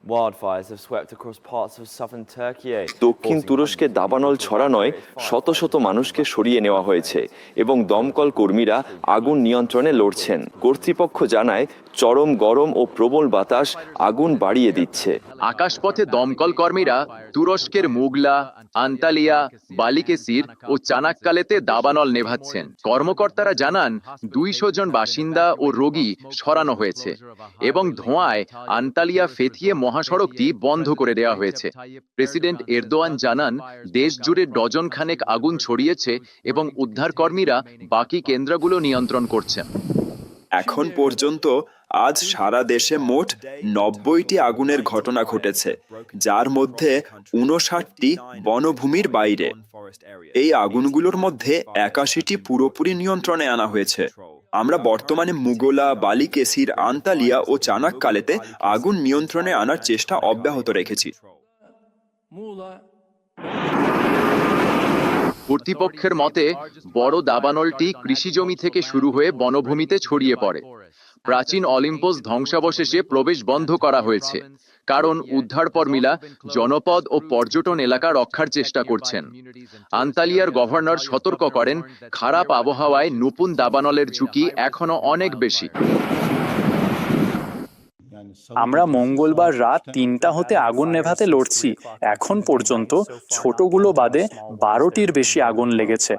Wildfires have swept across parts of southern Turkey. দক্ষিণ তুরস্কে দাবানল ছড়ানোয় শত শত মানুষকে সরিয়ে নেওয়া হয়েছে এবং দমকল কর্মীরা আগুন নিয়ন্ত্রণে লড়ছেন। কর্তৃপক্ষ জানায় চরম গরম ও প্রবল বাতাস আগুন বাড়িয়ে দিচ্ছে। আকাশপথে দমকল কর্মীরা তুরস্কের মুগলা, আন্তালিয়া, বালিকেসির ও চানাক্কালেতে দাবানল নেভাচ্ছেন। কর্মকর্তারা জানান 200 জন বাসিন্দা ও রোগী সরানো হয়েছে এবং ধোঁয়ায় আন্তালিয়া ফেথিয়ে মহাসড়কটি বন্ধ করে দেওয়া হয়েছে। প্রেসিডেন্ট এরদোয়ান জানান দেশ জুড়ে ডজন খানেক আগুন ছড়িয়েছে এবং উদ্ধারকর্মীরা বাকি কেন্দ্রগুলো নিয়ন্ত্রণ করছেন। এখন পর্যন্ত আজ সারা দেশে মোট 90টি আগুনের ঘটনা ঘটেছে, যার মধ্যে 59টি বনভূমির বাইরে। এই আগুনগুলোর মধ্যে 81টি পুরোপুরি নিয়ন্ত্রণে আনা হয়েছে। আমরা বর্তমানে মুগলা, বালিকেসির, আন্তালিয়া ও চানাক্কালেতে আগুন নিয়ন্ত্রণে আনার চেষ্টা অব্যাহত রেখেছি। কর্তৃপক্ষের মতে বড় দাবানলটি কৃষিজমি থেকে শুরু হয়ে বনভূমিতে ছড়িয়ে পড়ে। প্রাচীন অলিম্পস ধ্বংসাবশেষে প্রবেশ বন্ধ করা হয়েছে, কারণ উদ্ধারকর্মীরা জনপদ ও পর্যটন এলাকা রক্ষার চেষ্টা করছেন। আন্তালিয়ার গভর্নর সতর্ক করেন, খারাপ আবহাওয়ায় নতুন দাবানলের ঝুঁকি এখনো অনেক বেশি। আমরা মঙ্গলবার রাত 3টা হতে আগুন নেভাতে লড়ছি। এখন পর্যন্ত ছোটগুলো বাদে 12টির বেশি আগুন লেগেছে।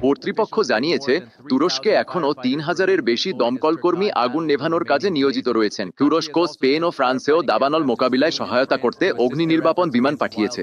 কর্তৃপক্ষ জানিয়েছে তুরস্কে এখনো 3000-এর বেশি দমকল কর্মী আগুন নেভানোর কাজে নিয়োজিত রয়েছেন। তুরস্ক, স্পেন ও ফ্রান্সেও দাবানল মোকাবিলায় সহায়তা করতে অগ্নি নির্বাপন বিমান পাঠিয়েছে।